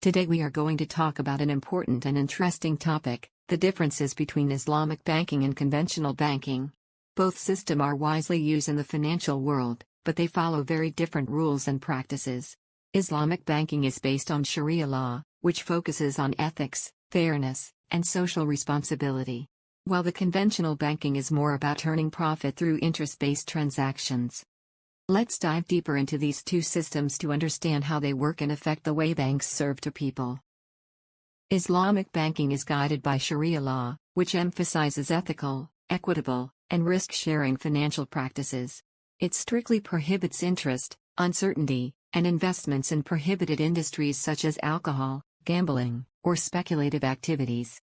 Today we are going to talk about an important and interesting topic, the differences between Islamic banking and conventional banking. Both systems are widely used in the financial world, but they follow very different rules and practices. Islamic banking is based on Sharia law, which focuses on ethics, fairness, and social responsibility, while the conventional banking is more about earning profit through interest-based transactions. Let's dive deeper into these two systems to understand how they work and affect the way banks serve to people. Islamic banking is guided by Sharia law, which emphasizes ethical, equitable, and risk-sharing financial practices. It strictly prohibits interest, uncertainty, and investments in prohibited industries such as alcohol, gambling, or speculative activities.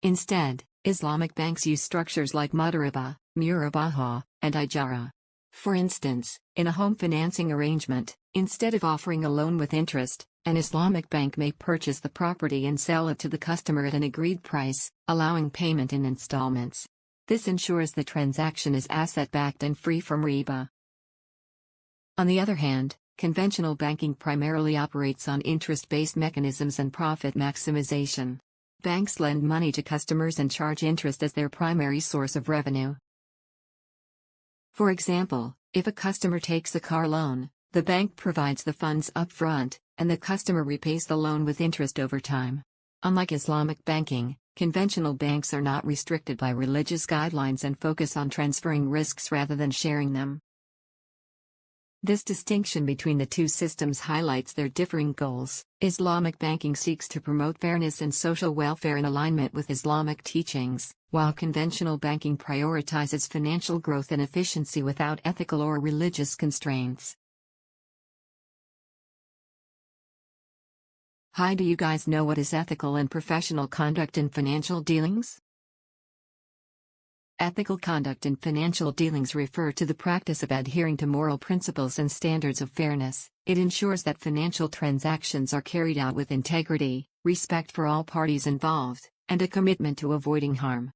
Instead, Islamic banks use structures like mudaraba, murabaha, and ijara. For instance, in a home financing arrangement, instead of offering a loan with interest, an Islamic bank may purchase the property and sell it to the customer at an agreed price, allowing payment in installments. This ensures the transaction is asset-backed and free from riba. On the other hand, conventional banking primarily operates on interest-based mechanisms and profit maximization. Banks lend money to customers and charge interest as their primary source of revenue. For example, if a customer takes a car loan, the bank provides the funds upfront, and the customer repays the loan with interest over time. Unlike Islamic banking, conventional banks are not restricted by religious guidelines and focus on transferring risks rather than sharing them. This distinction between the two systems highlights their differing goals. Islamic banking seeks to promote fairness and social welfare in alignment with Islamic teachings, while conventional banking prioritizes financial growth and efficiency without ethical or religious constraints. Hi, do you guys know what is ethical and professional conduct in financial dealings? Ethical conduct in financial dealings refer to the practice of adhering to moral principles and standards of fairness. It ensures that financial transactions are carried out with integrity, respect for all parties involved, and a commitment to avoiding harm.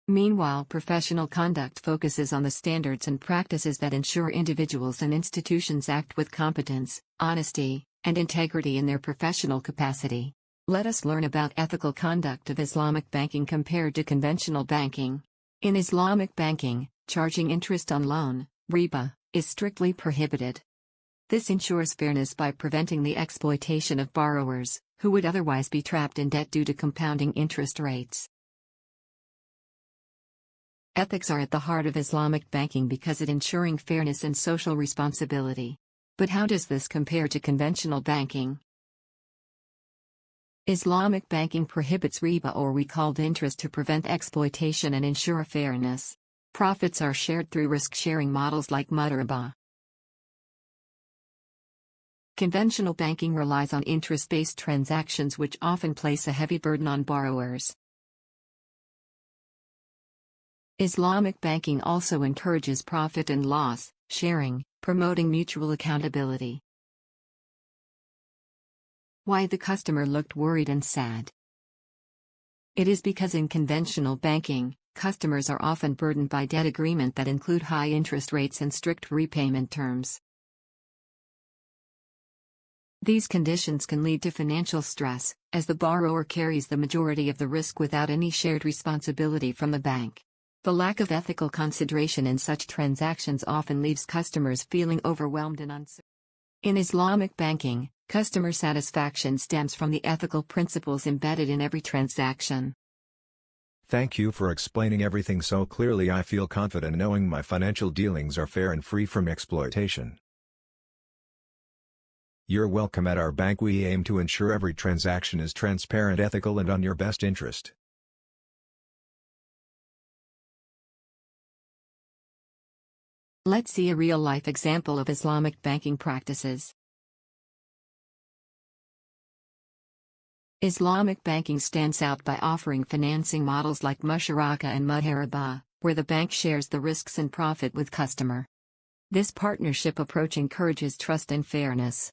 Meanwhile, professional conduct focuses on the standards and practices that ensure individuals and institutions act with competence, honesty, and integrity in their professional capacity. Let us learn about ethical conduct of Islamic banking compared to conventional banking. In Islamic banking, charging interest on loan, riba, is strictly prohibited. This ensures fairness by preventing the exploitation of borrowers, who would otherwise be trapped in debt due to compounding interest rates. Ethics are at the heart of Islamic banking because it ensuring fairness and social responsibility. But how does this compare to conventional banking? Islamic banking prohibits riba or recalled interest to prevent exploitation and ensure fairness. Profits are shared through risk-sharing models like mudaraba. Conventional banking relies on interest-based transactions which often place a heavy burden on borrowers. Islamic banking also encourages profit and loss sharing, promoting mutual accountability. Why the customer looked worried and sad? It is because in conventional banking, customers are often burdened by debt agreements that include high interest rates and strict repayment terms. These conditions can lead to financial stress, as the borrower carries the majority of the risk without any shared responsibility from the bank. The lack of ethical consideration in such transactions often leaves customers feeling overwhelmed and uncertain. In Islamic banking, customer satisfaction stems from the ethical principles embedded in every transaction. Thank you for explaining everything so clearly. I feel confident knowing my financial dealings are fair and free from exploitation. You're welcome at our bank. We aim to ensure every transaction is transparent, ethical, and on your best interest. Let's see a real-life example of Islamic banking practices. Islamic banking stands out by offering financing models like musharaka and mudaraba, where the bank shares the risks and profit with customer. This partnership approach encourages trust and fairness.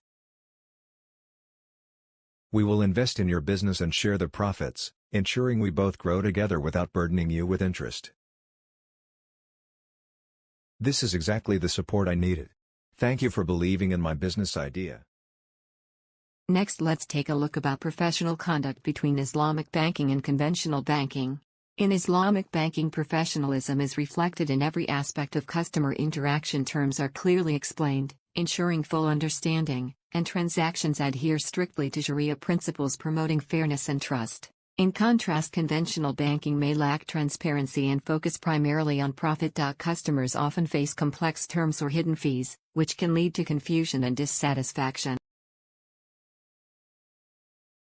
We will invest in your business and share the profits, ensuring we both grow together without burdening you with interest. This is exactly the support I needed. Thank you for believing in my business idea. Next, let's take a look about professional conduct between Islamic banking and conventional banking. In Islamic banking, professionalism is reflected in every aspect of customer interaction. Terms are clearly explained, ensuring full understanding, and transactions adhere strictly to Sharia principles promoting fairness and trust. In contrast, conventional banking may lack transparency and focus primarily on profit. Customers often face complex terms or hidden fees, which can lead to confusion and dissatisfaction.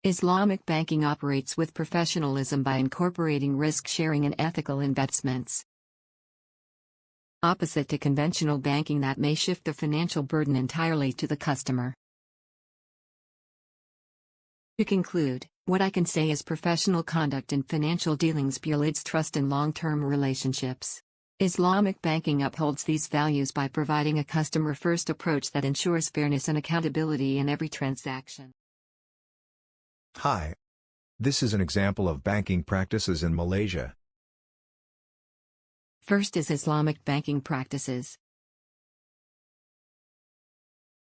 Islamic banking operates with professionalism by incorporating risk-sharing and ethical investments. Opposite to conventional banking that may shift the financial burden entirely to the customer. To conclude, what I can say is professional conduct in financial dealings builds trust in long-term relationships. Islamic banking upholds these values by providing a customer-first approach that ensures fairness and accountability in every transaction. Hi. This is an example of banking practices in Malaysia. First is Islamic banking practices.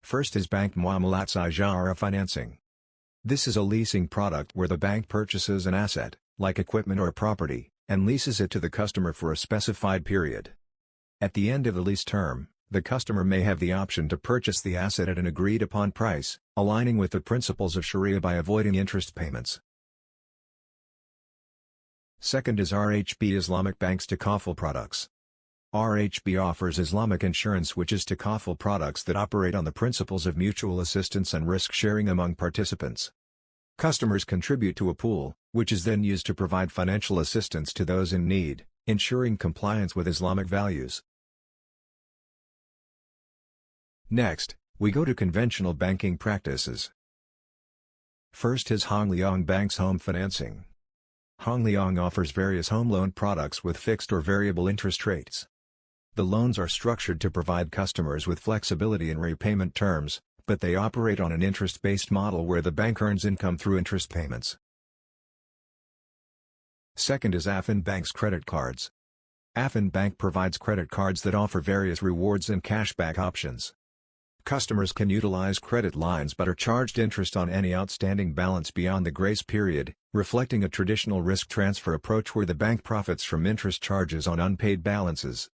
First is Bank Muamalats Ijara financing. This is a leasing product where the bank purchases an asset, like equipment or property, and leases it to the customer for a specified period. At the end of the lease term, the customer may have the option to purchase the asset at an agreed-upon price, aligning with the principles of Sharia by avoiding interest payments. Second is RHB Islamic Bank's Takaful products. RHB offers Islamic insurance, which is Takaful products that operate on the principles of mutual assistance and risk-sharing among participants. Customers contribute to a pool, which is then used to provide financial assistance to those in need, ensuring compliance with Islamic values. Next, we go to conventional banking practices. First is Hong Leong Bank's home financing. Hong Leong offers various home loan products with fixed or variable interest rates. The loans are structured to provide customers with flexibility in repayment terms, but they operate on an interest-based model where the bank earns income through interest payments. Second is Affin Bank's credit cards. Affin Bank provides credit cards that offer various rewards and cashback options. Customers can utilize credit lines but are charged interest on any outstanding balance beyond the grace period, reflecting a traditional risk transfer approach where the bank profits from interest charges on unpaid balances.